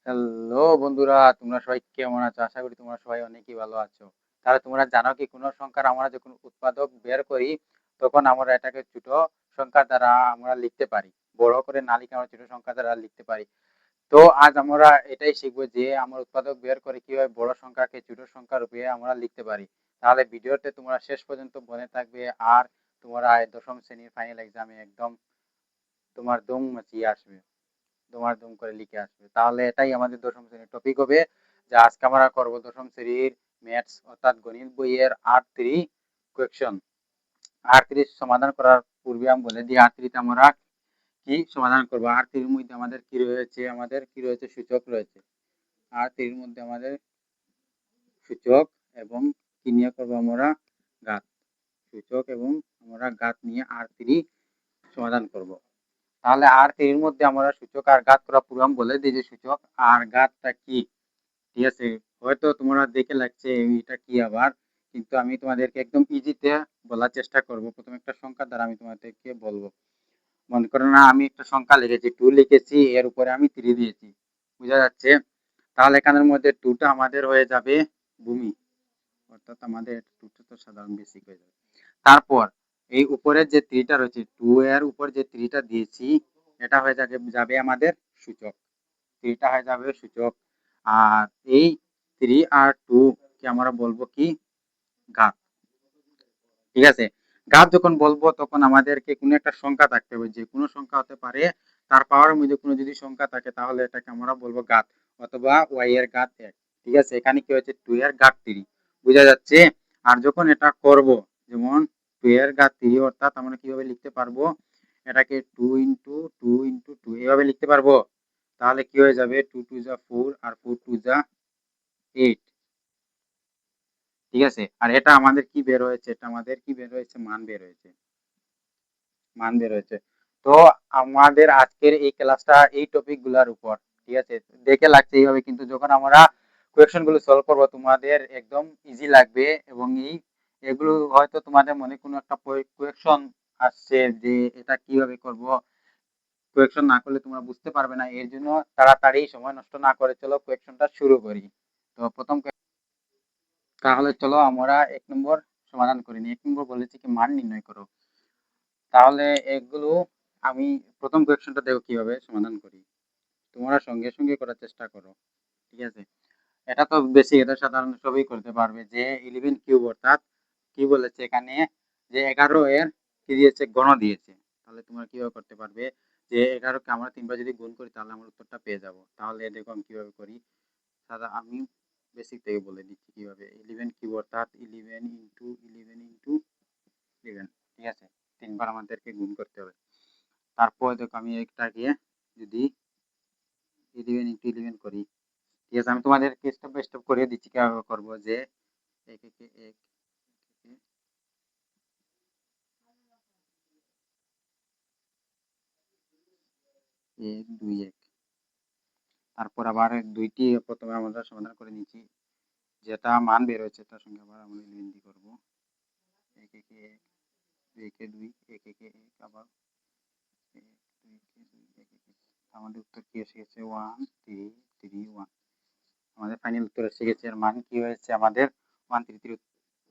Hello বন্ধুরা, তোমরা সবাই কেমন আছো? আশা করি তোমরা সবাই অনেকই ভালো আছো। তাহলে তোমরা জানো কি কোন সংখ্যার আমরা যখন উৎপাদক বের করি তখন আমরা এটাকে ছোট সংখ্যা দ্বারা আমরা লিখতে পারি। বড় করে না লিখে আমরা ছোট সংখ্যা দ্বারা লিখতে পারি। তো আজ আমরা এটাই শিখবো যে আমরা উৎপাদক বের করে কিভাবে বড় সংখ্যাকে ছোট সংখ্যা রূপে আমরা লিখতে পারি। তাহলে ভিডিওতে তোমরা শেষ পর্যন্ত মনে থাকবে আর তোমরা দশম শ্রেণীর ফাইনাল এক্সামে একদম তোমার দম মাচিয়ে আসবে। তোমার দুম করে লিখে আসবে। তাহলে এটাই আমাদের দশম শ্রেণীর টপিক হবে, যে আজকে আমরা করব দশম শ্রেণীর ম্যাথস অর্থাৎ গণিত বইয়ের R3 কোয়েকশন। R3 সমাধান করার পূর্বে আমি বলে দিই R3 তে আমরা কি সমাধান করব। R3 এর মধ্যে আমাদের কি রয়েছে সূচক রয়েছে। R3 এর মধ্যে আমাদের সূচক এবং কি নিয়ে করব আমরা ঘাত। সূচক এবং আমরা ঘাত নিয়ে R3 সমাধান করব। তাহলে R3 এর মধ্যে আমরা সূচক আর ঘাত করা পুরাম বলে দিই যে সূচক আর ঘাতটা কি। ঠিক আছে, হয়তো তোমরা দেখে লাগছে এটা কি আবার, কিন্তু আমি তোমাদেরকে একদম ইজিতে বলার চেষ্টা করব। প্রথমে একটা সংখ্যা দ্বারা আমি তোমাদেরকে বলবো। মনে করো না আমি একটা সংখ্যা লিখেছি 2 লিখেছি, এর উপরে আমি 3 দিয়েছি, বুঝা যাচ্ছে? তাহলে এখানের মধ্যে 2টা আমাদের হয়ে যাবে ভূমি, অর্থাৎ আমাদের 2টা তো সাধারণ বেসিক হয়ে যাবে। তারপর এই উপরের যে 3টা রয়েছে 2 এর উপর যে 3টা দিয়েছি এটা হয়ে যাবে আমাদের সূচক। 3টা হয়ে যাবে সূচক। আর এই 3 আর 2 কে আমরা বলবো কি ঘাত। ঠিক আছে, ঘাত যখন বলবো তখন আমাদেরকে কোনো একটা সংখ্যা থাকতে হবে, যে কোনো সংখ্যা হতে পারে, তার পাওয়ারের মধ্যে কোনো যদি সংখ্যা থাকে তাহলে এটাকে আমরা বলবো ঘাত, অথবা y এর ঘাত 1। ঠিক আছে, এখানে কি হচ্ছে 2 এর ঘাত 3, বোঝা যাচ্ছে? আর যখন এটা করব, যেমন 2 এর ঘাত 3, অর্থাৎ আমরা কিভাবে লিখতে পারবো এটাকে 2 ইনটু 2 ইনটু 2 এভাবে লিখতে পারবো। তাহলে কি হয়ে যাবে 2 2 যা 4 আর 4 2 যা 8। ঠিক আছে, আর এটা আমাদের কি বের হয়েছে, এটা আমাদের কি বের হয়েছে মান বের হয়েছে, মান বের হয়েছে। তো আমাদের আজকের এই ক্লাসটা এই টপিক গুলার উপর। ঠিক আছে, দেখে লাগছে এইভাবে, কিন্তু যখন আমরা কোয়েকশন গুলো সলভ করবো তোমাদের একদম ইজি লাগবে, এবং এগুলো হয়তো তোমাদের মনে কোনো একটা কোয়েকশন আসছে যে এটা কিভাবে করব, কোয়েকশন না করলে তোমরা বুঝতে পারবে না। এর জন্য তাড়াতাড়ি সময় নষ্ট না করে চলো কোয়েকশনটা শুরু করি। তো প্রথম তাহলে চলো আমরা 1 নম্বর সমাধান করে নিই। 1 নম্বর বলেছি কি মান নির্ণয় করো। তাহলে এগুলো আমি প্রথম কোয়েকশনটা দেখো কিভাবে সমাধান করি, তোমরা সঙ্গে সঙ্গে করার চেষ্টা করো। ঠিক আছে, এটা তো বেশি, এটা সাধারণ সবই করতে পারবে। যে 11 কিউব, অর্থাৎ কি বলেছে এখানে যে 11 এর কি দিয়েছে গণ দিয়েছে। তাহলে তোমরা কিভাবে করতে পারবে যে 11 কে আমরা 3 বার যদি গুণ করি তাহলে আমরা উত্তরটা পেয়ে যাব। তাহলে দেখো আমি কিভাবে করি, আমি বেসিক থেকে বলে দিচ্ছি কিভাবে। 11 কিউব অর্থাৎ 11 ইন্টু 11 ইন্টু 11। ঠিক আছে, 3 বার আমাদেরকে গুণ করতে হবে। তারপর দেখো আমি এটাকে যদি 11 ইন্টু 11 করি, ঠিক আছে, আমি তোমাদেরকে স্টেপ বাই স্টেপ করে দিচ্ছি কিভাবে করবো। যে 1 1 1 1 2 1, তারপর আবার দুইটি প্রথমে আমরা সমাধান করে নিচ্ছি, যেটা মান বের হয়েছে তার সঙ্গে আবার আমরা 11 দিয়ে করবো। 1 1 1 2 1 2 1 1 1 আবার 1 2 2 1 1। আমাদের উত্তর কি এসে গেছে 1 3 3 1। আমাদের ফাইনাল উত্তর এসে গেছে। এর মান কি হয়েছে আমাদের 1 3 3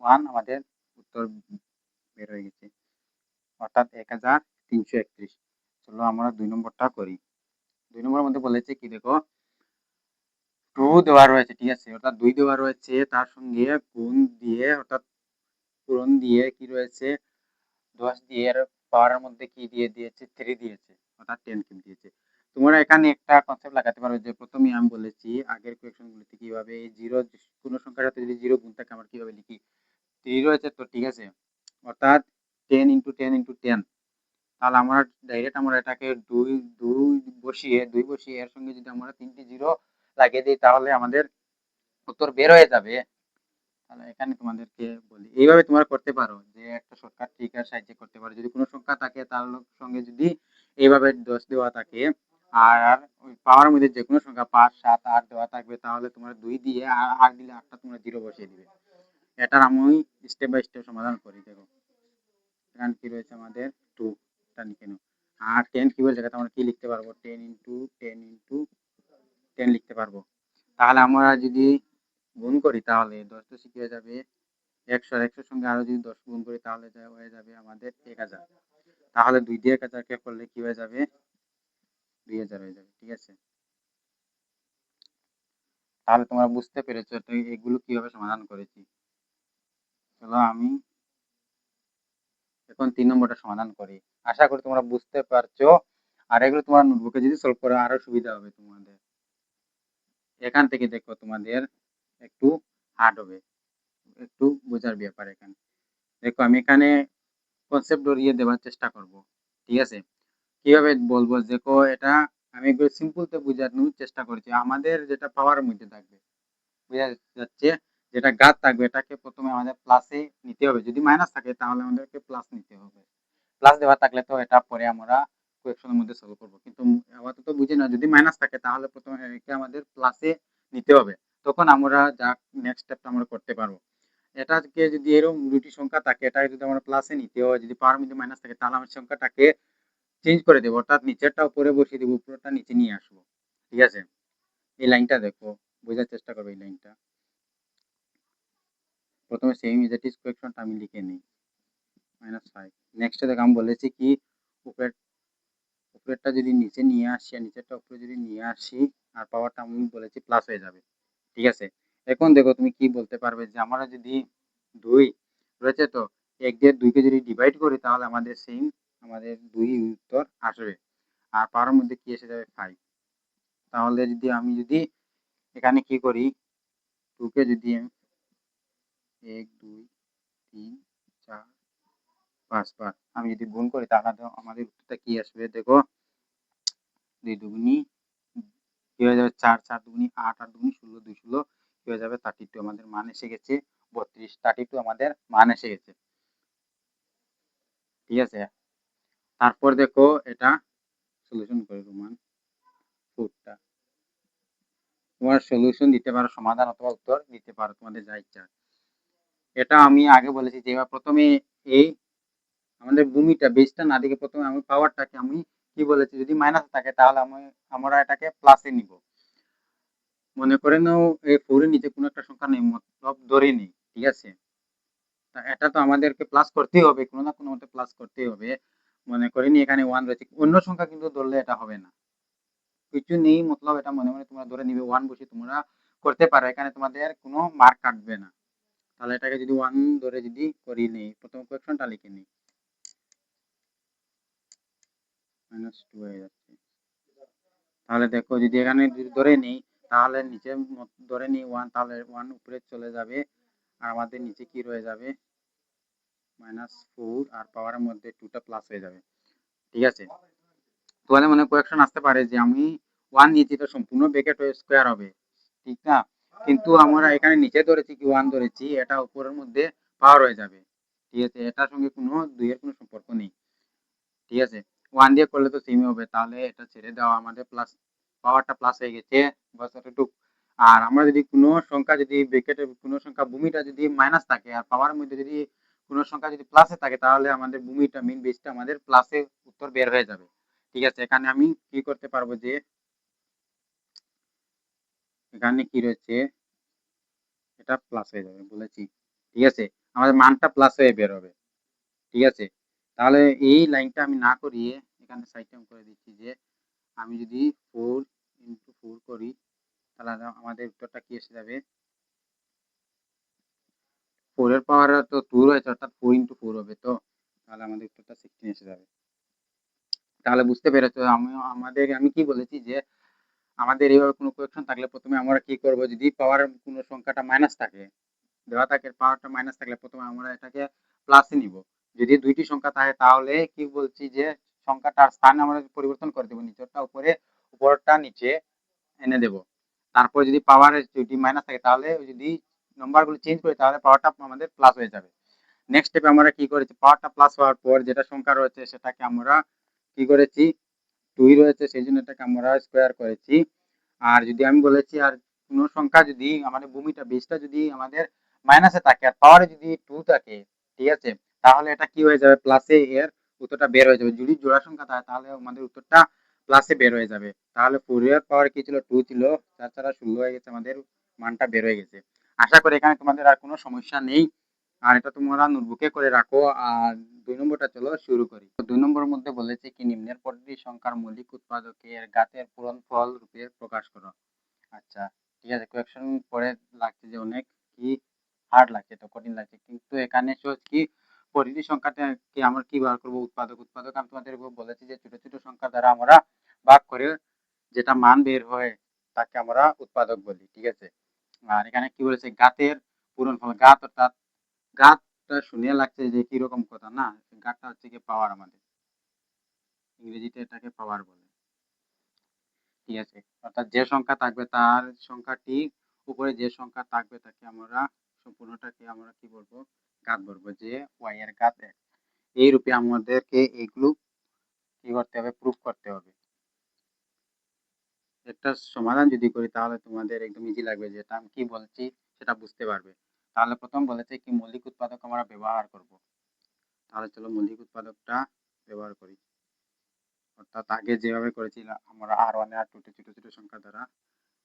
1, আমাদের উত্তর বের হয়ে গেছে, অর্থাৎ 1331। চলো আমরা 2 নম্বরটা করি। 2 নম্বরের মধ্যে বলেছে কি দেখো 2 দেওয়া রয়েছে। ঠিক আছে, অর্থাৎ 2 দেওয়া রয়েছে, তার সঙ্গে গুণ দিয়ে অর্থাৎ পূরণ দিয়ে কি রয়েছে 10 দিয়ে এর পাওয়ারের মধ্যে কি দিয়ে দিয়েছে 3 দিয়েছে, অর্থাৎ 10 কিউব দিয়েছে। তোমরা এখানে একটা কনসেপ্ট লাগাতে পারো, যে প্রথমে আমি বলেছি আগের কোয়েকশন গুলোতে কিভাবে এই জিরো, কোনো সংখ্যার সাথে যদি জিরো গুণ থাকে আমরা কিভাবে লিখি। 3 রয়েছে তো, ঠিক আছে, অর্থাৎ 10 ইন্টু 10 ইন্টু 10। তাহলে আমরা ডাইরেক্ট আমরা এটাকে 2 বসিয়ে এর সঙ্গে যদি আমরা 3টি জিরো লাগিয়ে দিই তাহলে আমাদের উত্তর বের হয়ে যাবে। তাহলে এখানে তোমাদেরকে বলি এইভাবে তোমরা করতে পারো, যে একটা শর্টকাট ট্রিকের সাহায্যে করতে পারো। যদি কোনো সংখ্যা থাকে তার সঙ্গে যদি এইভাবে 10 দেওয়া থাকে, আর ওই পাওয়ার মধ্যে যে কোনো সংখ্যা 5 7 8 দেওয়া থাকবে, তাহলে তোমরা 2 দিয়ে আর 8 দিলে 8টা তোমরা জিরো বসিয়ে দিবে। এটার আমি স্টেপ বাই স্টেপ সমাধান করি। দেখো এখানে কি রয়েছে আমাদের 2, টা লিখে নাও। আর 10 কিউবের জায়গাতে আমরা কি লিখতে পারবো 10 ইন্টু 10 ইন্টু 10 লিখতে পারবো। তাহলে আমরা যদি গুণ করি তাহলে 10 কি হয়ে যাবে 100, আর 100 সঙ্গে আরো যদি 10 গুণ করি তাহলে হয়ে যাবে আমাদের 1000। তাহলে 2 দিয়ে 1000 কে করলে কি হয়ে যাবে 2000 হয়ে যাবে। ঠিক আছে, তাহলে তোমরা বুঝতে পেরেছো এগুলো কিভাবে সমাধান করেছি। চলো আমি এখন 3 নম্বরটা সমাধান করি। আশা করি তোমরা বুঝতে পারছো, আর এগুলো তোমার নোটবুকে যদি সলভ করো আরো সুবিধা হবে তোমাদের। এখান থেকে দেখো তোমাদের একটু হার্ড হবে, একটু বোঝার ব্যাপার। এখানে দেখো আমি এখানে কনসেপ্ট ধরিয়ে দেওয়ার চেষ্টা করব। ঠিক আছে, কিভাবে বলবো দেখো, এটা আমি একটু সিম্পলতে বোঝানোর চেষ্টা করেছি। আমাদের যেটা পাওয়ারের মধ্যে থাকবে, বোঝা যাচ্ছে, যেটা ঘাত থাকবে এটাকে প্রথমে আমাদের প্লাসে নিতে হবে। যদি মাইনাস থাকে তাহলে আমাদেরকে প্লাস নিতে হবে। প্লাস দেওয়া থাকলে তো এটা পরে আমরা কোয়েকশনের মধ্যে সলভ করবো, কিন্তু আপাতত বুঝি না। যদি মাইনাস থাকে তাহলে প্রথমে একে আমাদের প্লাসে নিতে হবে, তখন আমরা যা নেক্সট স্টেপটা আমরা করতে পারবো। এটাকে যদি এরকম দুটি সংখ্যা থাকে, এটাকে যদি আমরা প্লাসে নিতে হয়, যদি পাওয়ার মধ্যে মাইনাস থাকে তাহলে আমার সংখ্যাটাকে চেঞ্জ করে দেবো, অর্থাৎ নিচেরটা উপরে বসিয়ে দেবো, উপরেরটা নিচে নিয়ে আসবো। ঠিক আছে, এই লাইনটা দেখো, বোঝার চেষ্টা করবো। এই লাইনটা প্রথমে সেম ইজেটিস কোয়েকশনটা আমি লিখে নিই, -5। নেক্সটে দেখো আমি বলেছি কি উপরেরটা যদি নিচে নিয়ে আসি আর নিচেরটা উপরে যদি নিয়ে আসি, আর পাওয়ারটা আমি বলেছি প্লাস হয়ে যাবে। ঠিক আছে, এখন দেখো তুমি কি বলতে পারবে যে আমরা যদি 2 রয়েছে, তো 1 দিয়ে 2 কে যদি ডিভাইড করি তাহলে আমাদের সেম আমাদের 2 উত্তর আসবে, আর পাওয়ারের মধ্যে কি এসে যাবে 5। তাহলে যদি আমি যদি এখানে কি করি, 2 কে যদি 1 2 3 4 5 বার আমি যদি গুণ করি তাহলে আমাদের উত্তরটা কি আসবে দেখো, 2 দুগুনি কি হয়ে যাবে 4, 4 দুগুনি 8, 8 দুগুনি 16, 2 16 কি হয়ে যাবে 32। আমাদের মান এসে গেছে 32, 32 আমাদের মান এসে গেছে। ঠিক আছে, তারপর দেখো এটা সলিউশন করে রোমান 4টা। তোমার সলিউশন দিতে পারো, সমাধান অথবা উত্তর দিতে পারো, তোমাদের যা ইচ্ছা। এটা আমি আগে বলেছি যে এবার প্রথমে এই আমাদের ভূমিটা বেসটা না দেখে প্রথমে আমি পাওয়ারটাকে আমি কি বলেছি, যদি মাইনাস থাকে তাহলে আমরা এটাকে প্লাসে নিব। মনে করে নাও এই 4 এর নিচে কোনো একটা সংখ্যা নেই, মতলব ধরে নেই। ঠিক আছে, তা এটা তো আমাদেরকে প্লাস করতেই হবে, কোনো না কোনো মতে প্লাস করতেই হবে। মনে করিনি এখানে 1 রয়েছে, অন্য সংখ্যা কিন্তু ধরলে এটা হবে না। কিছু নেই মতলব এটা মনে মনে তোমরা ধরে নিবে 1 বসে তোমরা করতে পারো, এখানে তোমাদের কোনো মার্ক কাটবে না। তাহলে এটাকে যদি 1 ধরে যদি করি নেই, প্রথম কোয়েকশনটা লিখে নিই, -2 হয়ে যাচ্ছে। তাহলে দেখো যদি এখানে যদি ধরে নিই তাহলে নিচে ধরে নিই 1, তাহলে 1 উপরে চলে যাবে, আর আমাদের নিচে কি রয়ে যাবে -4, আর পাওয়ারের মধ্যে 2টা প্লাস হয়ে যাবে। ঠিক আছে, তাহলে মনে কোয়েকশন আসতে পারে যে আমি 1 নিয়েছি তো সম্পূর্ণ ব্র্যাকেট হয়ে স্কয়ার হবে, ঠিক না? কিন্তু আমরা এখানে নিচে ধরেছি কি 1 ধরেছি, এটা উপরের মধ্যে পাওয়ার হয়ে যাবে। ঠিক আছে, এটার সঙ্গে কোনো 2 এর কোনো সম্পর্ক নেই। ঠিক আছে, 1 দিয়ে করলে তো সেমই হবে, তাহলে এটা ছেড়ে দাও, আমাদের প্লাস পাওয়ারটা প্লাস হয়ে গেছে, বাস এতটুকু। আর আমরা যদি কোনো সংখ্যা যদি ব্র্যাকেটের কোনো সংখ্যা ভূমিটা যদি মাইনাস থাকে আর পাওয়ারের মধ্যে যদি কোনো সংখ্যা যদি প্লাসে থাকে তাহলে আমাদের ভূমিটা মেইন বেসটা আমাদের প্লাসে উত্তর বের হয়ে যাবে। ঠিক আছে, এখানে আমি কি করতে পারবো যে এখানে কি রয়েছে, এটা প্লাস হয়ে যাবে বলেছি। ঠিক আছে, আমাদের মানটা প্লাস হয়ে বের হবে। ঠিক আছে, তাহলে এই লাইনটা আমি না করিয়ে এখানে সাইড টাইম করে দিচ্ছি যে আমি যদি 4 ইন্টু 4 করি তাহলে আমাদের উত্তরটা কি এসে যাবে, 4 এর পাওয়ার তো 2 রয়েছে, অর্থাৎ 4 ইন্টু 4 হবে, তো তাহলে আমাদের উত্তরটা 16 এসে যাবে। তাহলে বুঝতে পেরেছো আমি কি বলেছি যে আমাদের এইভাবে কোনো কোয়েকশন থাকলে প্রথমে আমরা কি করব, যদি পাওয়ার কোনো সংখ্যাটা মাইনাস থাকে, দেওয়া থাকে পাওয়ারটা মাইনাস থাকলে প্রথমে আমরা এটাকে প্লাসে নিব। যদি দুইটি সংখ্যা থাকে তাহলে কি বলছি যে সংখ্যাটার স্থান আমরা পরিবর্তন করে দেবো, নিচেরটা উপরে উপরটা নিচে এনে দেব। তারপর যদি পাওয়ারের যদি মাইনাস থাকে তাহলে যদি নম্বরগুলো চেঞ্জ করি তাহলে পাওয়ারটা আমাদের প্লাস হয়ে যাবে। নেক্সট স্টেপে আমরা কি করেছি, পাওয়ারটা প্লাস হওয়ার পর যেটা সংখ্যা রয়েছে সেটাকে আমরা কি করেছি, 2 রয়েছে সেই জন্য এটাকে আমরা স্কোয়ার করেছি। আর যদি আমি বলেছি আর কোনো সংখ্যা যদি আমাদের ভূমিটা বেসটা যদি আমাদের মাইনাসে থাকে আর পাওয়ারে যদি 2 থাকে, ঠিক আছে, তাহলে এটা কি হয়ে যাবে প্লাসে এর উত্তরটা বের হয়ে যাবে। যদি জোড়া সংখ্যা থাকে তাহলে আমাদের উত্তরটা প্লাসে বের হয়ে যাবে। তাহলে ফুরিয়ার পাওয়ার কি ছিল 2 ছিল, তাছাড়া 16 হয়ে গেছে, আমাদের মানটা বের হয়ে গেছে। আশা করি এখানে তোমাদের আর কোনো সমস্যা নেই। আর এটা তোমরা নোটবুকে করে রাখো। আর 2 নম্বরটা চলো শুরু করি। তো 2 নম্বরের মধ্যে বলেছে কি নিম্নের পদ্ধতি সংখ্যার মৌলিক উৎপাদকের ঘাতের পূরণফল রূপে প্রকাশ করো। আচ্ছা ঠিক আছে, কোয়েকশন পরে লাগছে যে অনেক কি হার্ড লাগছে, তো কঠিন লাগছে, কিন্তু এখানে সহজ কি প্রতিটি সংখ্যাটাকে আমরা কি বার করবো, উৎপাদক। উৎপাদক আমি তোমাদের বলেছি যে ছোট ছোট সংখ্যা দ্বারা আমরা ভাগ করে যেটা মান বের হয় তাকে আমরা উৎপাদক বলি, ঠিক আছে। আর এখানে কি বলেছে ঘাতের পূরণফল, ঘাত অর্থাৎ ঘাতটা শুনে লাগছে যে কিরকম কথা, না ঘাতটা হচ্ছে কি পাওয়ার, আমাদের ইংরেজিতে এটাকে পাওয়ার বলে, ঠিক আছে। অর্থাৎ যে সংখ্যা থাকবে তার সংখ্যাটি উপরে যে সংখ্যা থাকবে তাকে আমরা সম্পূর্ণটাকে আমরা কি বলবো, ঘাত বলবো, যে ওয়াই এর ঘাত এক। এই রূপে আমাদেরকে এইগুলো কি করতে হবে, প্রুফ করতে হবে। একটা সমাধান যদি করি তাহলে তোমাদের একদম ইজি লাগবে, যেটা আমি কি বলছি সেটা বুঝতে পারবে। তাহলে প্রথম বলেছে কি মৌলিক উৎপাদক আমরা ব্যবহার করব। তাহলে চলো মৌলিক উৎপাদকটা ব্যবহার করি। অর্থাৎ আগে যেভাবে করেছিলাম আমরা R1 R2 ছোট ছোট সংখ্যা দ্বারা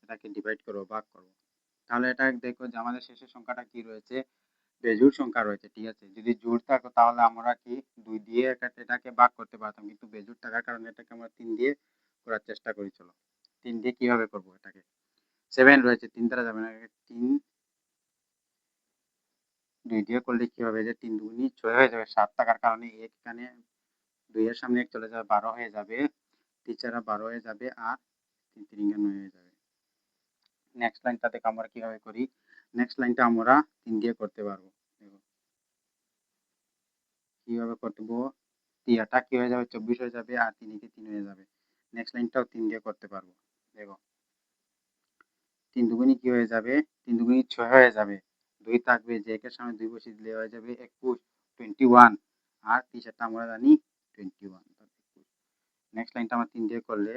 এটাকে ডিভাইড করবো, ভাগ করবো। তাহলে এটা দেখো যে আমাদের শেষের সংখ্যাটা কি রয়েছে, বেজোড় সংখ্যা রয়েছে, ঠিক আছে। যদি জোড় থাকতো তাহলে আমরা কি 2 দিয়ে এটাকে ভাগ করতে পারতাম, কিন্তু বেজোড় থাকার কারণে এটাকে আমরা 3 দিয়ে করার চেষ্টা করি। চলো 3 দিয়ে কিভাবে করবো এটাকে, 7 রয়েছে, 3 দ্বারা যাবে না, 3 2 দিয়ে করলে কি হবে, যে 3 দুগুনি 6 হয়ে যাবে, 7 থাকার কারণে এখানে 2 এর সামনে 1 চলে যাবে, 12 হয়ে যাবে, 3 4 12 হয়ে যাবে, আর 3 3 9 হয়ে যাবে। নেক্সট লাইনটা থেকে আমরা কিভাবে করি, নেক্সট লাইনটা আমরা 3 দিয়ে করতে পারবো। দেখো কিভাবে করবো, টিয়াটা কি হয়ে যাবে, 24 হয়ে যাবে, আর 3 কে 3 হয়ে যাবে। নেক্সট লাইনটাও 3 দিয়ে করতে পারবো। দেখো 3 দুগুনি কি হয়ে যাবে, 3 দুগুনি 6 হয়ে যাবে, 2 থাকবে, যে একের সামনে 2 বসিয়ে দিলে হয়ে যাবে 21, 21, আর 3 7টা আমরা জানি 21। নেক্সট লাইনটা আমরা 3 দিয়ে করলে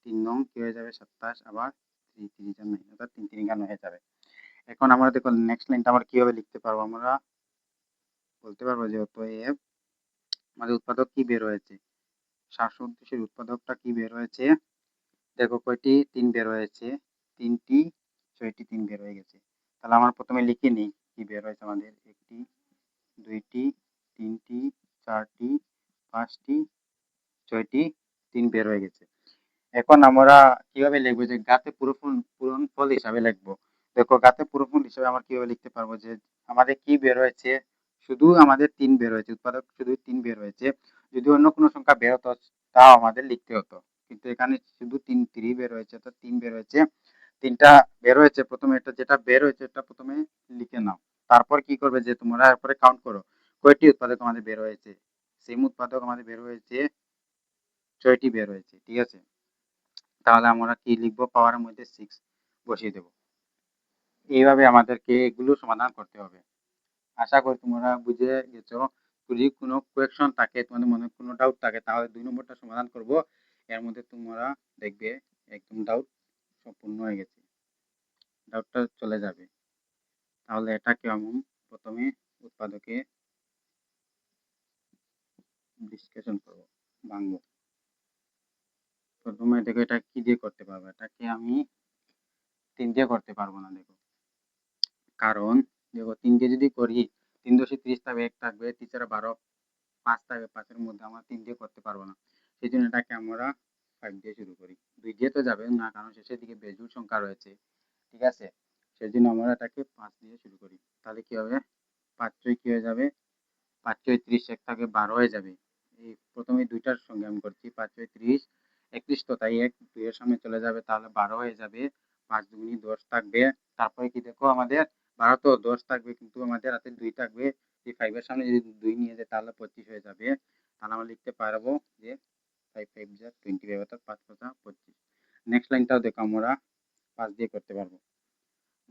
3 নং কি হয়ে যাবে 27, আবার 3 3 9, অর্থাৎ 3 3 9 হয়ে যাবে। এখন আমরা দেখো নেক্সট লাইনটা আমরা কিভাবে লিখতে পারবো, আমরা বলতে পারবো যে অতএব আমাদের উৎপাদক কি বের হয়েছে, 729 উৎপাদকটা কি বের হয়েছে, দেখো কয়টি 3 বের হয়েছে, 3টি 6টি 3 বের হয়ে গেছে। তাহলে আমরা প্রথমে লিখে নিই কি বের হয়েছে আমাদের, 1টি 2টি 3টি 4টি 5টি 6টি 3 বের হয়ে গেছে। এখন আমরা কিভাবে লিখবো, যে ঘাতে পূরণফল হিসাবে লিখবো। দেখো ঘাতে পূরণফল হিসাবে আমরা কিভাবে লিখতে পারবো, যে আমাদের কি বের হয়েছে, শুধু আমাদের 3 বের হয়েছে, উৎপাদক শুধু 3 বের হয়েছে। যদি অন্য কোনো সংখ্যা বের হতো তাও আমাদের লিখতে হতো, কিন্তু এখানে শুধু 3 বের হয়েছে, তো 3 বের হয়েছে, 3টা বের হয়েছে। প্রথমে এটা যেটা বের হয়েছে এটা প্রথমে লিখে নাও, তারপর কি করবে যে তোমরা এরপরে কাউন্ট করো কয়টি উৎপাদক আমাদের বের হয়েছে। সেম উৎপাদক আমাদের বের হয়েছে 6টি বের হয়েছে, ঠিক আছে। তাহলে আমরা কি লিখবো, পাওয়ারের মধ্যে 6 বসিয়ে দেব। এইভাবে আমাদেরকে এগুলো সমাধান করতে হবে। আশা করি তোমরা বুঝে গেছো। যদি কোনো কোয়েকশন থাকে, তোমাদের মনে কোনো ডাউট থাকে, তাহলে 2 নম্বরটা সমাধান করব। এর মধ্যে তোমরা দেখবে একদম ডাউট সম্পূর্ণ হয়ে গেছে, ডাউটটা চলে যাবে। তাহলে এটাকে আমি প্রথমে উৎপাদকে ডিসকাশন করব, ভাঙবো। প্রথমে দেখো এটা কি দিয়ে করতে পারবো, এটাকে আমি 3 দিয়ে করতে পারবো না। দেখো কারণ দেখো 3 দিয়ে যদি করি 3 দশে 30 থাকবে, 1 থাকবে, 3 4 12, 5 থাকবে, 5 এর মধ্যে আমরা 3 দিয়ে করতে পারবো না। সেই জন্য এটাকে আমরা 5 দিয়ে শুরু করি। 2 দিয়ে তো যাবে না, কারণ শেষের দিকে বেজোড় সংখ্যা রয়েছে, ঠিক আছে। সেই জন্য আমরা এটাকে 5 দিয়ে শুরু করি। তাহলে কি হবে, 5 6 কি হয়ে যাবে, 5 6 30, 1 থাকে 12 হয়ে যাবে। এই প্রথমে দুইটার সঙ্গে আমি করছি, 5 6 30, 31, তো তাই 1 2 এর সামনে চলে যাবে, তাহলে 12 হয়ে যাবে, 5 দুগুনি 10 থাকবে। তারপরে কি দেখো আমাদের 12 তো 10 থাকবে, কিন্তু আমাদের হাতে 2 থাকবে, এই 5 এর সামনে যদি 2 নিয়ে যায় তাহলে 25 হয়ে যাবে। তাহলে আমরা লিখতে পারবো যে 5 5 যা 25, অর্থাৎ 5 5 25। নেক্সট লাইনটাও দেখো আমরা 5 দিয়ে করতে পারবো।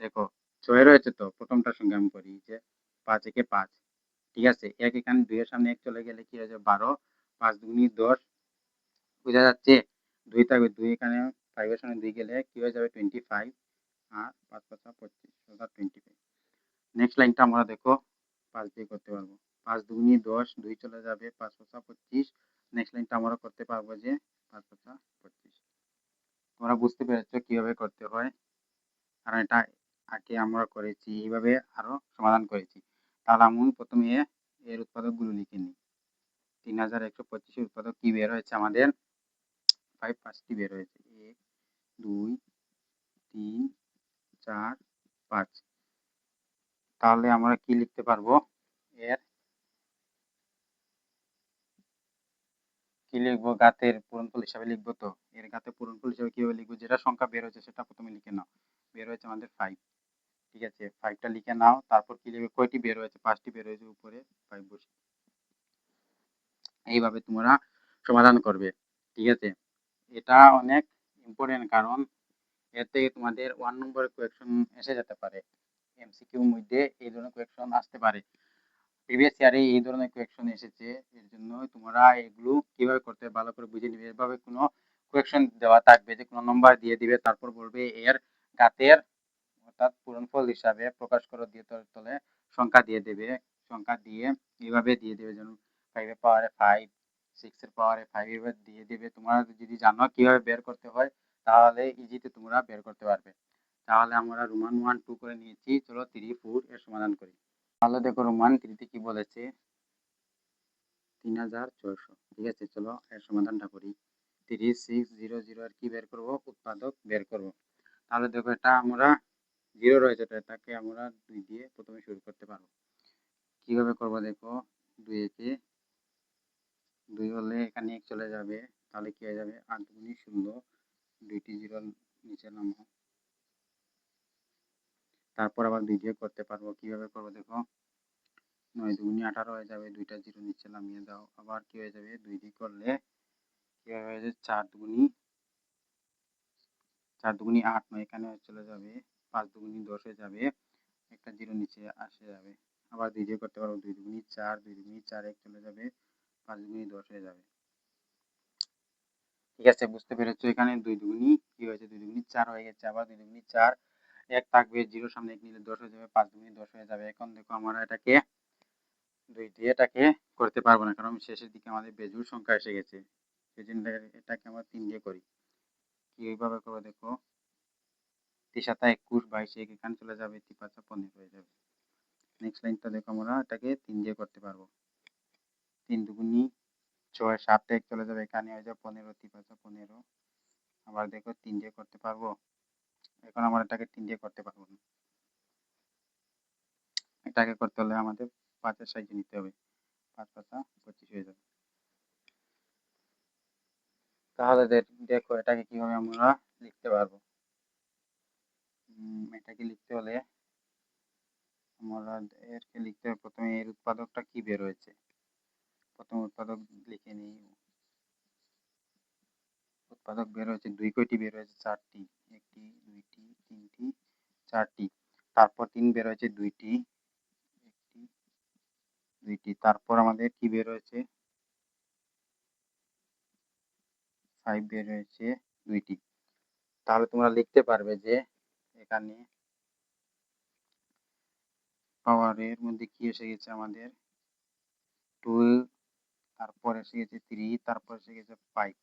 দেখো 6 রয়েছে, তো প্রথমটার সঙ্গে আমি করি যে 5 একে 5, ঠিক আছে। 1 এখানে 2 এর সামনে 1 চলে গেলে কি হয়ে যাবে 12, 5 দুগুনি 10, বোঝা যাচ্ছে। 2 থাকবে, 2 এখানে 5 এর সামনে 2 গেলে কি হয়ে যাবে 25, আর 5 5 25, অর্থাৎ 25। নেক্সট লাইনটা আমরা দেখো 5 দিয়ে করতে পারবো। 5 দুগুনি 10, 2 চলে যাবে, 5 5 25। নেক্সট লাইনটা আমরা করতে পারবো যে 5 5 25। তোমরা বুঝতে পেরেছো কিভাবে করতে হয়, কারণ এটা আগে আমরা করেছি এইভাবে আরো সমাধান করেছি। তাহলে আমি প্রথমে এর উৎপাদকগুলো লিখে নিই। 3125 এর উৎপাদক কি বের হয়েছে আমাদের? 5টি বের হয়েছে। 1 2 3 4 5। তাহলে আমরা কি লিখতে পারবো? এর কি লিখবো? ঘাতের পূরণফল হিসাবে লিখবো তো। এর ঘাতের পূরণফল হিসাবে কিভাবে লিখবো? যেটা সংখ্যা বের হয়েছে সেটা প্রথমে লিখে নাও। বের হয়েছে আমাদের 5। ঠিক আছে, 5টা লিখে নাও। তারপর কি লিখবে? কয়টি বের হয়েছে? 5টি বের হয়েছে, উপরে 5 বসে। এইভাবে তোমরা সমাধান করবে। ঠিক আছে, এটা অনেক ইম্পর্টেন্ট, কারণ এর থেকে তোমাদের 1 নম্বরের কোয়েকশন এসে যেতে পারে। এমসিকিউর মধ্যে এই ধরনের কোয়েকশন আসতে পারে। প্রিভিয়াস ইয়ারে এই ধরনের কোয়েকশন এসেছে। এর জন্য তোমরা এগুলো কিভাবে করতে ভালো করে বুঝে নিবে। এভাবে কোনো কোয়েকশন দেওয়া থাকবে যে কোনো নম্বর দিয়ে দিবে, তারপর বলবে এর ঘাতের অর্থাৎ পূরণফল হিসাবে প্রকাশ করো, দিয়ে তলে সংখ্যা দিয়ে দেবে। সংখ্যা দিয়ে এইভাবে দিয়ে দেবে, যেমন 5 এর পাওয়ারে 5, 6 এর পাওয়ারে 5, এভাবে দিয়ে দেবে। তোমরা যদি জানো কিভাবে বের করতে হয়, তাহলে ইজিতে তোমরা বের করতে পারবে। তাহলে আমরা রোমান 1 2 করে নিয়েছি। চলো 3 4 এর সমাধান করি। তাহলে দেখো রোমান 3 তে কি বলেছে? 3600। ঠিক আছে, চলো এর সমাধানটা করি। 3600 এর কি বের করব? উৎপাদক বের করব। তাহলে দেখো এটা আমরা 0 রয়েছে, তো এটাকে আমরা 2 দিয়ে প্রথমে শুরু করতে পারবো। কিভাবে করব দেখো? 2 একে 2 হলে এখানে 1 চলে যাবে, তাহলে কি হয়ে যাবে? 8 দুগুণী 16, 2টি 0 নিচে নামাও। তারপর আবার 2 দিয়ে করতে পারবো। কিভাবে করব দেখো? 9 দুগুণী 18 হয়ে যাবে, 2টা 0 নিচে নামিয়ে দাও। আবার কি হয়ে যাবে? 2 দিয়ে করলে কি হয়ে যাবে? 4 দুগুণী 8, 9 এখানে চলে যাবে। 5 দুগুণী 10 হয়ে যাবে, একটা 0 নিচে আসে যাবে। আবার 2 দিয়ে করতে পারবো। 2 দুগুণী 4, 2 দুগুণী 4, 1 চলে যাবে, 5 দুগুণী 10 হয়ে যাবে। ঠিক আছে, বুঝতে পেরেছো? এখানে 2 দুগুণী কি হয়েছে? 2 দুগুণী 4 হয়ে গেছে। আবার 2 দুগুণী 4, 1 থাকবে, 0 সামনে 1 নিলে 10 হয়ে যাবে, 5 দুগুণী 10 হয়ে যাবে। এখন দেখো আমরা এটাকে 2 দিয়ে এটাকে করতে পারবো না, কারণ শেষের দিকে আমাদের বেজোড় সংখ্যা এসে গেছে। সেজন্য এটাকে আমরা 3 দিয়ে করি। কিভাবে করবো দেখো? 3 7 21, 22, 1 এখানে চলে যাবে, 3 5 15 হয়ে যাবে। নেক্সট লাইনটা দেখো, আমরা এটাকে 3 দিয়ে করতে পারবো। 3 দুগুণী 6, 7 1 চলে যাবে, এখানে হয়ে যাবে 15, 3 5 15। আবার দেখো 3 দিয়ে করতে পারবো। এখন আমরা এটাকে 3 দিয়ে করতে পারবো না। এটাকে করতে হলে আমাদের 5 এর সাহায্য নিতে হবে। 5 5 25 হয়ে যাবে। তাহলে দেখো এটাকে কিভাবে আমরা লিখতে পারবো। এটাকে লিখতে হলে আমরা এরকে লিখতে হবে, প্রথমে এর উৎপাদকটা কি বের হয়েছে। প্রথম উৎপাদক লিখে নিই। উৎপাদক বের হয়েছে 2, কয়টি বের হয়েছে? 4টি। 1টি 2টি 3টি 4টি। তারপর 3 বের হয়েছে 2টি, 1টি 2টি। তারপর আমাদের কি বের হয়েছে? 5 বের হয়েছে 2টি। তাহলে তোমরা লিখতে পারবে যে এখানে পাওয়ারের মধ্যে কি এসে গেছে আমাদের? 2, তারপর এসে গেছে 3, তারপর এসে গেছে 5।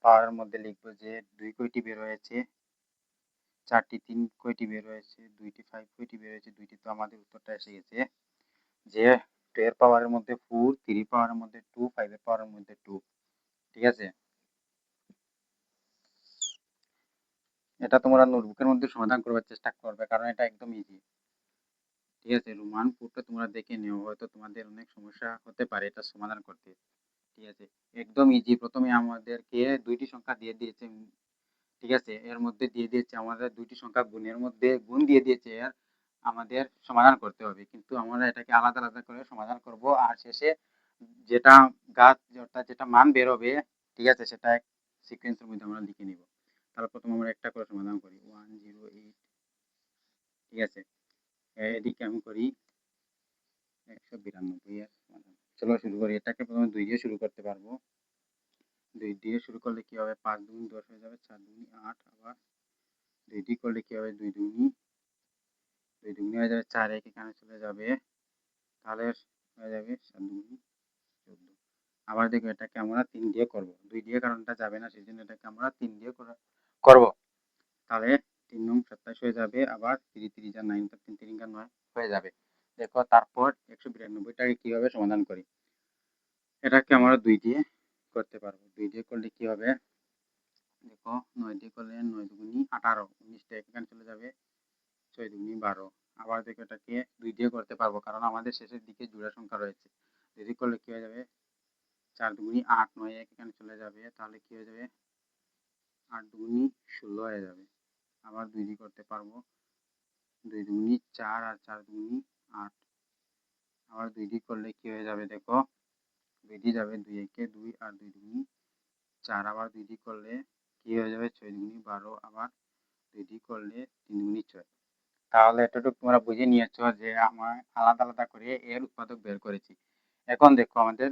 পাওয়ারের মধ্যে লিখবো যে 2 কয়টি বের হয়েছে? 4টি। 3 কয়টি বের হয়েছে? 2টি। 5 কয়টি বের হয়েছে? 2টি। তো আমাদের উত্তরটা এসে গেছে যে 2 এর পাওয়ারের মধ্যে 4, 3 পাওয়ারের মধ্যে 2, 5 এর পাওয়ারের মধ্যে 2। ঠিক আছে, এটা তোমরা নোটবুকের মধ্যে সমাধান করবার চেষ্টা করবে, কারণ এটা একদম ইজি। ঠিক আছে, রোমান 4টা তোমরা দেখে নিও, হয়তো তোমাদের অনেক সমস্যা হতে পারে এটা সমাধান করতে। ঠিক আছে, একদম ইজি। প্রথমে আমাদেরকে 2টি সংখ্যা দিয়ে দিয়েছে। ঠিক আছে, এর মধ্যে দিয়ে দিয়েছে আমাদের 2টি সংখ্যা গুণের মধ্যে গুণ দিয়ে দিয়েছে, এর আমাদের সমাধান করতে হবে। কিন্তু আমরা এটাকে আলাদা আলাদা করে সমাধান করব, আর শেষে যেটা গাছ অর্থাৎ যেটা মান বের হবে, ঠিক আছে, সেটা এক সিকোয়েন্সের মধ্যে আমরা লিখে নিব। তাহলে প্রথমে আমরা একটা করে সমাধান করি। 108। ঠিক আছে, এদিকে আমি করি 192 এর সমাধান। চলো শুরু করি। এটাকে প্রথমে 2 দিয়ে শুরু করতে পারবো। 2 দিয়ে শুরু করলে কি হবে? 5 দুগুণ 10 হয়ে যাবে, 4 দুগুণ 8। আবার 2 দিয়ে করলে কি হবে? 2 দুগুণ হয়ে যাবে, 4 1 এখানে চলে যাবে, তাহলে হয়ে যাবে 7 দুগুণ 14। আবার দেখো এটাকে আমরা 3 দিয়ে করব, 2 দিয়ে কারণটা যাবে না, সেজন্য এটাকে আমরা 3 দিয়ে করব। তাহলে 3 নং 27 হয়ে যাবে, আবার 3 3 যা 9, 3 3 9 হয়ে যাবে। দেখো তারপর 192টাকে কিভাবে সমাধান করি। এটাকে আমরা 2 দিয়ে করতে পারবো। 2 দিয়ে করলে কি হবে, দেখো 9 দিয়ে করলে 9 দুগুনি 18, 19টা এখানে চলে যাবে, 6 দুগুনি 12। আবার দেখো এটাকে 2 দিয়ে করতে পারবো, কারণ আমাদের শেষের দিকে জোড়া সংখ্যা রয়েছে। 2 দিয়ে করলে কি হয়ে যাবে, 4 দুগুনি 8, 9 এখানে চলে যাবে, তাহলে কি হয়ে যাবে, 8 দুগুনি 16 হয়ে যাবে। আবার 2 দিয়ে করতে পারবো, 2 দুগুনি 4 আর 4 দুগুনি 8। আবার 2 দিয়ে করলে কি হয়ে যাবে, দেখো 2 দিয়ে যাবে, 2 একে 2 আর 2 দুগুনি 4। আবার 2 দিয়ে করলে কি হয়ে যাবে, 6 দুগুনি 12। আবার 2 দিয়ে করলে 3 দুগুনি 6। তাহলে এতটুকু তোমরা বুঝে নিয়েছো যে আমরা আলাদা আলাদা করে এর উৎপাদক বের করেছি। এখন দেখো আমাদের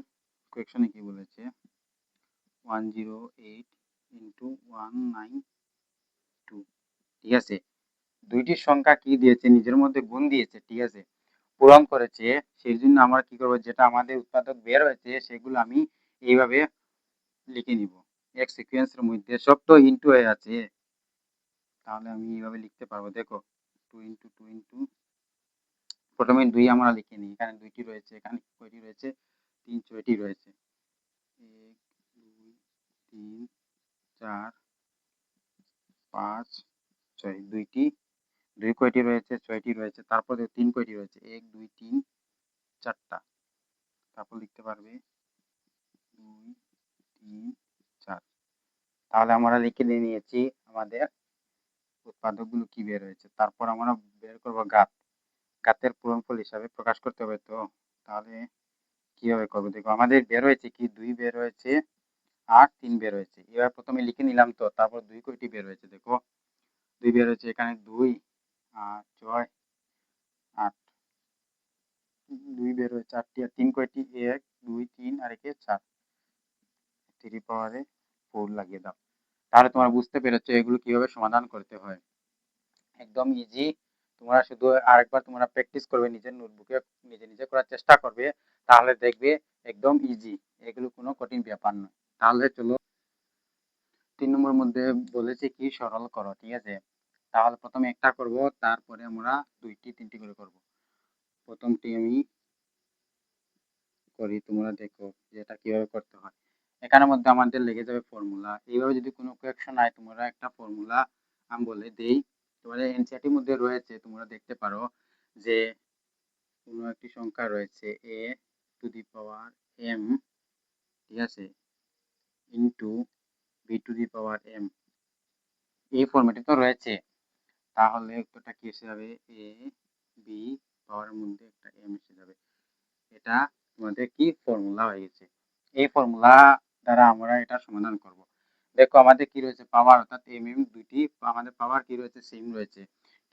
কোয়েকশনে কি বলেছে, 108 ইন্টু 192। ঠিক আছে, দুইটি সংখ্যা কি দিয়েছে, নিজের মধ্যে গুণ দিয়েছে, ঠিক আছে, পূরণ করেছে। সেই জন্য আমরা কি করবো, যেটা আমাদের উৎপাদক বের হয়েছে সেগুলো আমি এইভাবে লিখে নিব। এক সিকোয়েন্সের মধ্যে সব তো ইন্টু হয়ে আছে, তাহলে আমি এইভাবে লিখতে পারবো। দেখো 2 ইন্টু 2 ইন্টু, প্রথমে 2 আমরা লিখে নিই, এখানে 2টি রয়েছে, এখানে কয়টি রয়েছে, 3 6টি রয়েছে। 1 2 3 4 5 6, 2টি, 2 কয়টি রয়েছে, 6টি রয়েছে। তারপরে 3 কয়টি রয়েছে, 1 2 3 4টা। তারপর লিখতে পারবে 2 3 4। তাহলে আমরা লিখে নিয়েছি আমাদের উৎপাদকগুলো কি বের হয়েছে। তারপর আমরা বের করব ঘাত, ঘাতের পূরণফল হিসাবে প্রকাশ করতে হবে। তো তাহলে কিভাবে করবো, দেখো আমাদের বের হয়েছে কি, 2 বের হয়েছে আর 3 বের হয়েছে। এবার প্রথমে লিখে নিলাম, তো তারপর 2 কয়টি বের হয়েছে, দেখো 2 বের হয়েছে, এখানে 2 আর 6 8, 2 বের হয়েছে 8টি, আর 3 কয়টি, 1 2 3 আর একে 4, 3 পাওয়ারে 4 লাগিয়ে দাও। তাহলে তোমরা বুঝতে পেরেছো এগুলো কিভাবে সমাধান করতে হয়। একদম ইজি। তোমরা শুধু আরেকবার তোমরা প্র্যাকটিস করবে, নিজের নোটবুকে নিজে নিজে করার চেষ্টা করবে, তাহলে দেখবে একদম ইজি, এগুলো কোনো কঠিন ব্যাপার নয়। তাহলে চলো 3 নম্বর মধ্যে বলেছে কি সরল করো, ঠিক আছে। তাহলে প্রথমে একটা করব, তারপরে আমরা 2টি 3টি করে করব। প্রথমটি আমি করি, তোমরা দেখো যে এটা কিভাবে করতে হয়। এখানের মধ্যে আমাদের লেগে যাবে ফর্মুলা। এইভাবে যদি কোনো কোয়েকশন হয়, তোমরা একটা ফর্মুলা আমি বলে দেই, তোমাদের এনসিইআরটির মধ্যে রয়েছে, তোমরা দেখতে পারো যে কোনো একটি সংখ্যা রয়েছে a to the power m, ঠিক আছে, into b to the power m, এই ফর্মেটে তো রয়েছে। তাহলে উত্তরটা কি এসে যাবে, a b পাওয়ারের মধ্যে একটা m এসে যাবে। এটা তোমাদের কি ফর্মুলা হয়ে গেছে। এই ফর্মুলা দ্বারা আমরা এটা সমাধান করব। দেখো আমাদের কি রয়েছে, পাওয়ার, অর্থাৎ এম এম দুইটি আমাদের পাওয়ার কি রয়েছে, সেম রয়েছে,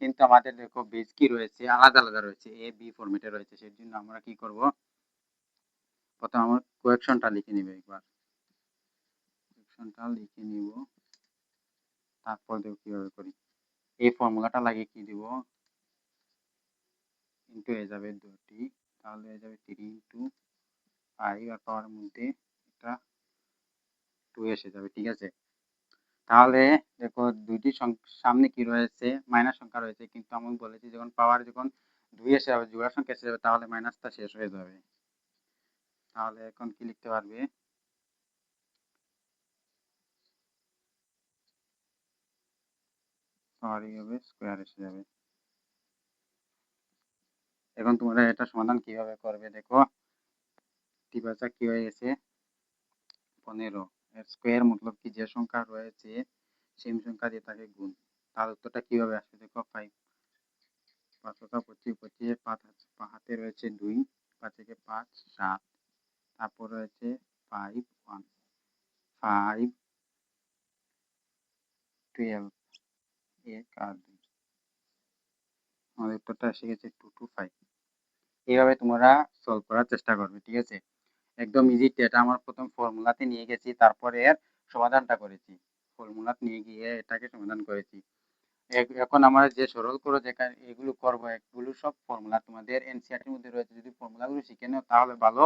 কিন্তু আমাদের দেখো বেজ কি রয়েছে, আলাদা আলাদা রয়েছে, এ বি ফর্মেটে রয়েছে। সেই জন্য আমরা কি করব, প্রথমে আমরা কোয়েকশনটা লিখে নিব, একবার কোয়েকশনটা লিখে নিব, তারপর দেখো কিভাবে করি। এই ফর্মুলাটা লাগিয়ে কি দিব, ইন্টু হয়ে যাবে 2টি, তাহলে হয়ে যাবে 3 ইন্টু 5, আর পাওয়ারের মধ্যে এটা 2 এসে যাবে, ঠিক আছে। তাহলে দেখো দুইটি সামনে কি রয়েছে, মাইনাস সংখ্যা রয়েছে, কিন্তু আমি বলেছি যখন পাওয়ার যখন 2 এসে যাবে, জোড়া সংখ্যা এসে যাবে, তাহলে মাইনাসটা শেষ হয়ে যাবে। তাহলে এখন কি লিখতে পারবে, পাওয়ার হবে স্কোয়ার এসে যাবে। এখন তোমরা এটা সমাধান কিভাবে করবে, দেখো টিপাচা কি হয়ে গেছে, 15 এর স্কোয়ার মতলব কি যে সংখ্যা রয়েছে সেম সংখ্যা দিয়ে তাকে গুণ। তার উত্তরটা কিভাবে আসবে, দেখো 5 5 25 25 5 হাতে রয়েছে 2, 5 থেকে 5 7, তারপর রয়েছে 5 1 5 12 1 আর 2, আমাদের উত্তরটা এসে গেছে 225। এইভাবে তোমরা সলভ করার চেষ্টা করবে, ঠিক আছে। একদম ইজি। এটা আমার প্রথম ফর্মুলাতে নিয়ে গেছি, তারপরে এর সমাধানটা করেছি, ফর্মুলাতে নিয়ে গিয়ে এটাকে সমাধান করেছি। এখন আমরা যে সরল করো যেখানে এগুলো করবো, এগুলো সব ফর্মুলা তোমাদের এনসিইআরটির মধ্যে রয়েছে। যদি ফর্মুলাগুলো শিখে নাও তাহলে ভালো,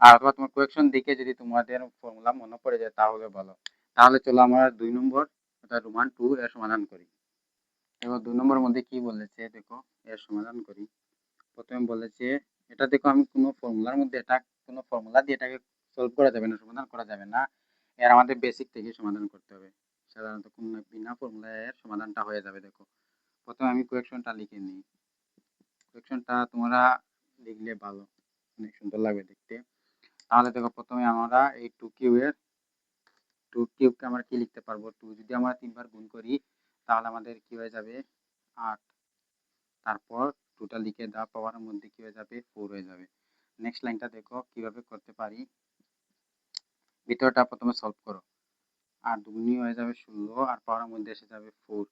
আর অথবা তোমার কোয়েকশন দেখে যদি তোমাদের ফর্মুলা মনে পড়ে যায় তাহলে বলো। তাহলে চলো আমরা 2 নম্বর অর্থাৎ রোমান 2 এর সমাধান করি। এবার 2 নম্বরের মধ্যে কি বলেছে দেখো, এর সমাধান করি। প্রথমে বলেছে এটা দেখো, আমি কোনো ফর্মুলার মধ্যে এটা কোনো ফর্মুলা দিয়ে এটাকে সলভ করা যাবে না, সমাধান করা যাবে না। এর আমাদের বেসিক থেকে সমাধান করতে হবে। সাধারণত কোনো বিনা ফর্মুলা এর সমাধানটা হয়ে যাবে। দেখো প্রথমে আমি কোয়েকশনটা লিখে নিই। কোয়েকশনটা তোমরা লিখলে ভালো, অনেক সুন্দর লাগবে দেখতে। তাহলে দেখো প্রথমে আমরা এই 2 কিউবের 2 কিউবকে আমরা কি লিখতে পারবো, 2 যদি আমরা 3 বার গুণ করি তাহলে আমাদের কি হয়ে যাবে 8। তারপর 2টা লিখে দাও, পাওয়ারের মধ্যে কি হয়ে যাবে 4 হয়ে যাবে। নেক্সট লাইনটা দেখো কিভাবে করতে পারি। ভিতরটা প্রথমে সলভ করো। 8 দুগুণই হয়ে যাবে 16 আর পাওয়ারের মধ্যে এসে যাবে 4।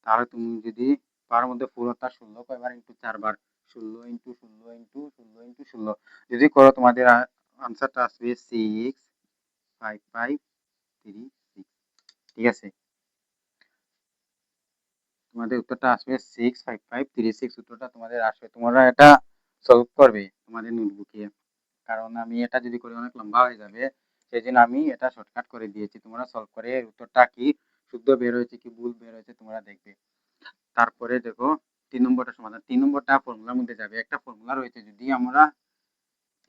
তাহলে তুমি যদি পাওয়ারের মধ্যে 4 অর্থাৎ 16 কয়বার ইনটু 4 বার, 16 ইনটু 16 ইনটু 16 ইনটু 16 যদি করো তোমাদের আনসারটা আসবে 65536। ঠিক আছে, তোমাদের উত্তরটা আসবে 65536। উত্তরটা তোমাদের আসবে। তোমরা এটা সলভ করবে তোমাদের নোটবুকে, কারণ আমি এটা যদি করি অনেক লম্বা হয়ে যাবে, সেই জন্য আমি এটা শর্টকাট করে দিয়েছি। তোমরা সলভ করে উত্তরটা কি শুদ্ধ বের হয়েছে কি ভুল বের হয়েছে তোমরা দেখবে। তারপরে দেখো 3 নম্বরটা সমাধান। 3 নম্বরটা ফর্মুলার মধ্যে যাবে। একটা ফর্মুলা রয়েছে, যদি আমরা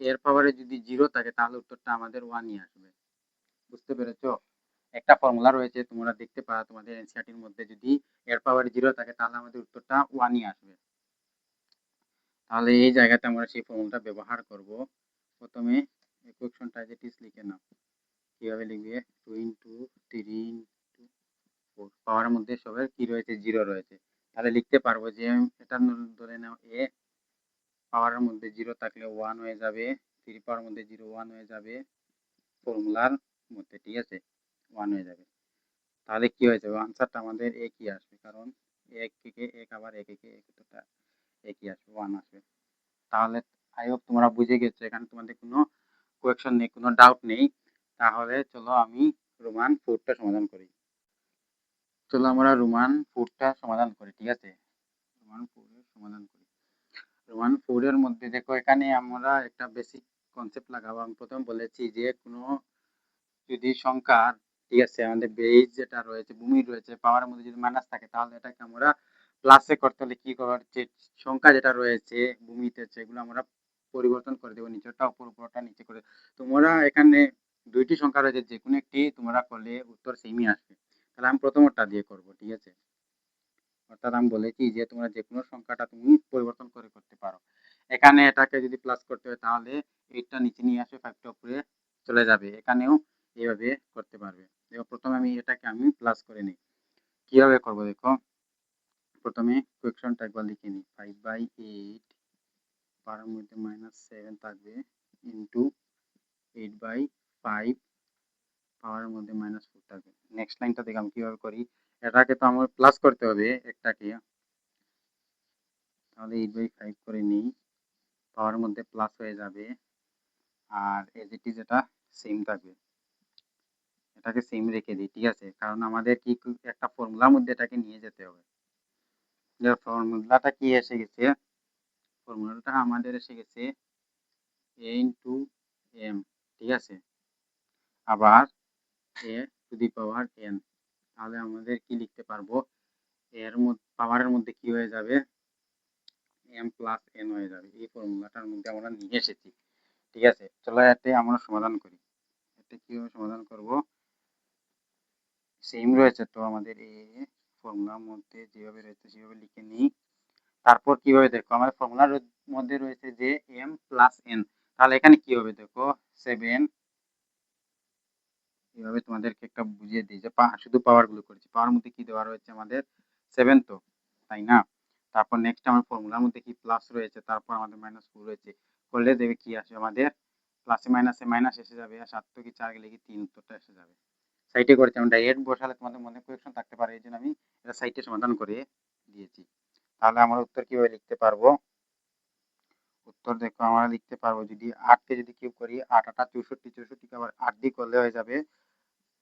এর পাওয়ারে যদি 0 থাকে তাহলে উত্তরটা আমাদের 1ই আসবে। বুঝতে পেরেছো? একটা ফর্মুলা রয়েছে, তোমরা দেখতে পারো তোমাদের এনসিইআরটির মধ্যে, যদি এর পাওয়ারে 0 থাকে তাহলে আমাদের উত্তরটা 1ই আসবে। তাহলে এই জায়গাতে আমরা সেই ফর্মুলাটা ব্যবহার করব। প্রথমে ইকুয়েশনটা এজ ইট ইজ লিখে নাও। কিভাবে লিখবে, 2 ইন্টু 3 ইন্টু 4, পাওয়ারের মধ্যে সবের কি রয়েছে 0 রয়েছে। তাহলে লিখতে পারবো যে এটা ধরে নাও এ, পাওয়ারের মধ্যে 0 থাকলে 1 হয়ে যাবে, 3 পাওয়ার মধ্যে 0 1 হয়ে যাবে ফর্মুলার মধ্যে। ঠিক আছে, 1 হয়ে যাবে। তাহলে কি হয়ে যাবে, আনসারটা আমাদের একই আসবে, কারণ এক থেকে এক আবার এক একে এক, উত্তরটা একই আসবে, 1 আসবে। তাহলে আই হোপ তোমরা বুঝে গেছো, এখানে তোমাদের কোনো কোয়েকশন নেই, কোনো ডাউট নেই। তাহলে চলো আমি রোমান 4টা সমাধান করি। চলো আমরা রোমান 4টা সমাধান করি। ঠিক আছে, রোমান 4 এর সমাধান করি। রোমান 4 এর মধ্যে দেখো, এখানে আমরা একটা বেসিক কনসেপ্ট লাগাবো। আমি প্রথম বলেছি যে কোনো যদি সংখ্যা, ঠিক আছে, আমাদের বেজ যেটা রয়েছে, ভূমি রয়েছে, পাওয়ারের মধ্যে যদি মাইনাস থাকে তাহলে এটাকে আমরা প্লাসে করতে হলে কি করার, যে সংখ্যা যেটা রয়েছে ভূমিতে সেগুলো আমরা পরিবর্তন করে দেবো, নিচেরটা উপর উপরটা নিচে করে। তোমরা এখানে 2টি সংখ্যা রয়েছে, যে কোনো একটি তোমরা করলে উত্তর সেমই আসবে। তাহলে আমি প্রথমটা দিয়ে করব। ঠিক আছে, অর্থাৎ আমি বলেছি যে তোমরা যে কোনো সংখ্যাটা তুমি পরিবর্তন করে করতে পারো। এখানে এটাকে যদি প্লাস করতে হয় তাহলে 8টা নিচে নিয়ে আসবে, 5টা উপরে চলে যাবে। এখানেও এইভাবে করতে পারবে। দেখো প্রথমে আমি এটাকে আমি প্লাস করে নিই। কিভাবে করবো দেখো, প্রথমে কোয়েকশনটা একবার লিখে নিই। 5/8 পাওয়ারের মধ্যে -7 থাকবে ইন্টু 8/5 পাওয়ারের মধ্যে -4 থাকবে। নেক্সট লাইনটা দেখো আমি কিভাবে করি। এটাকে তো আমার প্লাস করতে হবে একটাকে, তাহলে 8/5 করে নিই, পাওয়ারের মধ্যে প্লাস হয়ে যাবে, আর এজ ইট ইজ এটা সেম থাকবে। এটাকে সেম রেখে দিই। ঠিক আছে, কারণ আমাদের কি একটা ফর্মুলার মধ্যে এটাকে নিয়ে যেতে হবে। যে ফর্মুলাটা কি এসে গেছে, ফর্মুলাটা আমাদের এসে গেছে a ইন্টু এম। ঠিক আছে, আবার a to the power n। তাহলে আমাদের কি লিখতে পারবো, এর মধ্যে পাওয়ারের মধ্যে কি হয়ে যাবে m প্লাস n হয়ে যাবে। এই ফর্মুলাটার মধ্যে আমরা নিয়ে এসেছি। ঠিক আছে, চলো এতে আমরা সমাধান করি। এতে কিভাবে সমাধান করব, সেম রয়েছে তো আমাদের এই ফর্মুলার মধ্যে যেভাবে রয়েছে সেভাবে লিখে নিই। তারপর কিভাবে দেখো, আমাদের ফর্মুলার মধ্যে রয়েছে যে m প্লাস n। তাহলে এখানে কি হবে দেখো 7, এভাবে তোমাদেরকে একটা বুঝিয়ে দিই যে শুধু পাওয়ার গুলো করেছি। পাওয়ার মধ্যে কি দেওয়া রয়েছে আমাদের 7 তো, তাই না? তারপর নেক্সট আমার ফর্মুলার মধ্যে কি প্লাস রয়েছে, তারপর আমাদের -4 রয়েছে। করলে দেখবে কি আসে আমাদের, প্লাসে মাইনাসে মাইনাস এসে যাবে, আর 7 তো কি 4 গেলে কি 3, উত্তরটা এসে যাবে। সাইটে করেছি আমি, ডাইরেক্ট বসালে তোমাদের মনে কোয়েকশন থাকতে পারে, এই জন্য আমি এটা সাইটে সমাধান করে দিয়েছি। তাহলে আমরা উত্তর কিভাবে লিখতে পারবো, উত্তর দেখো আমরা লিখতে পারবো, যদি 8 কে যদি কিউব করি, 8 8 64, 64 কে আবার 8 দিয়ে করলে হয়ে যাবে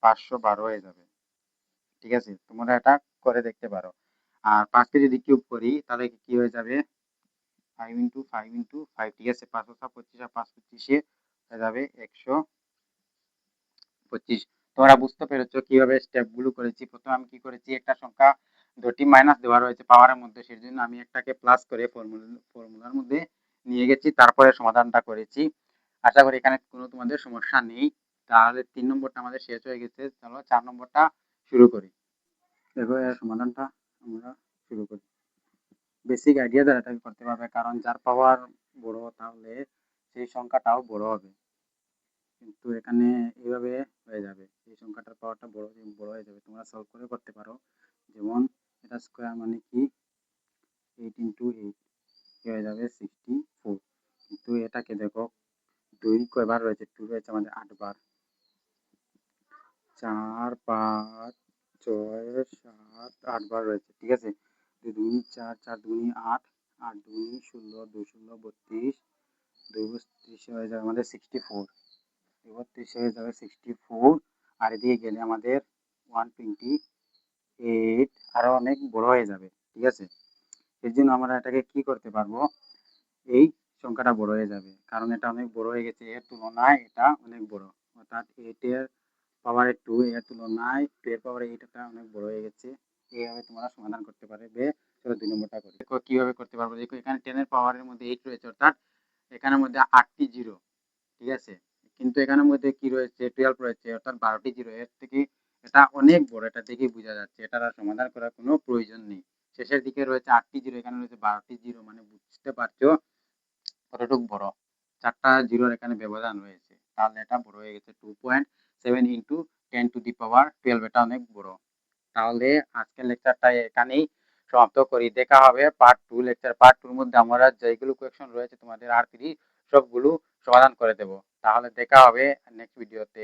512 হয়ে যাবে। ঠিক আছে, তোমরা এটা করে দেখতে পারো। আর 5 কে যদি কিউব করি তাহলে কি হয়ে যাবে 5 ইন্টু 5 ইন্টু 5। ঠিক আছে, 5 5 25 আর 5 25 হয়ে যাবে 125। তোমরা বুঝতে পেরেছো কিভাবে স্টেপগুলো করেছি। প্রথমে আমি কি করেছি, একটা সংখ্যা দুটি মাইনাস দেওয়া রয়েছে পাওয়ারের মধ্যে, সেই জন্য আমি একটাকে প্লাস করে ফর্মুলার মধ্যে নিয়ে গেছি, তারপরে সমাধানটা করেছি। আশা করি এখানে কোনো তোমাদের সমস্যা নেই। তাহলে 3 নম্বরটা আমাদের শেষ হয়ে গেছে। চলো 4 নম্বরটা শুরু করি। দেখো এর সমাধানটা আমরা শুরু করি। বেসিক আইডিয়া দ্বারা এটা করতে পারবে, কারণ যার পাওয়ার বড় তাহলে সেই সংখ্যাটাও বড় হবে। কিন্তু এখানে এইভাবে হয়ে যাবে, এই সংখ্যাটার পাওয়ারটা বড় হয়ে যাবে। তোমরা সলভ করে করতে পারো। যেমন এটা স্কোয়ার মানে কি 8 ইন্টু 8 হয়ে যাবে 64। কিন্তু এটাকে দেখো 2 কয়বার রয়েছে, 2 রয়েছে আমাদের 8 বার। 4 5 6 7 8 বার রয়েছে, ঠিক আছে। 2 দুগুণি 4, 4 দুগুণি 8, 8 দুগুণি 16, 2 ষোলো 32, 2 32 হয়ে যাবে আমাদের 64। 32 হয়ে যাবে 64। আর এদিকে গেলে আমাদের 128 আরো অনেক বড় হয়ে যাবে, ঠিক আছে। এর জন্য আমরা এটাকে কি করতে পারবো, এই সংখ্যাটা বড় হয়ে যাবে, কারণ এটা অনেক বড় হয়ে গেছে, এর তুলনায় এটা অনেক বড়। অর্থাৎ 8 এর পাওয়ারে 2 এর তুলনায় 2 এর পাওয়ারে 8 টা অনেক বড় হয়ে গেছে। এইভাবে তোমরা সমাধান করতে পারবে। চলো 2 নম্বরটা করি। দেখো কিভাবে করতে পারবো। দেখো এখানে 10 এর পাওয়ারের মধ্যে 8 রয়েছে, অর্থাৎ এখানের মধ্যে 8টি জিরো, ঠিক আছে। কিন্তু এখানের মধ্যে কি রয়েছে, 12 রয়েছে, অর্থাৎ 12টি জিরো। এর থেকে এটা অনেক বড়, এটা দেখেই বোঝা যাচ্ছে। এটার আর সমাধান করার কোনো প্রয়োজন নেই। শেষের দিকে রয়েছে 8টি জিরো, এখানে রয়েছে 12টি জিরো, মানে বুঝতে পারছো কতটুকু বড়। 4টা জিরোর এখানে ব্যবধান রয়েছে, তাহলে এটা বড় হয়ে গেছে। 2.7 ইন্টু 10 টু দি পাওয়ার 12, এটা অনেক বড়। তাহলে আজকের লেকচারটা এখানেই সমাপ্ত করি। দেখা হবে পার্ট 2 লেকচার। পার্ট 2 এর মধ্যে আমরা যেগুলো কোয়েশ্চন রয়েছে তোমাদের আর3 সবগুলো সমাধান করে দেব। তাহলে দেখা হবে নেক্সট ভিডিওতে।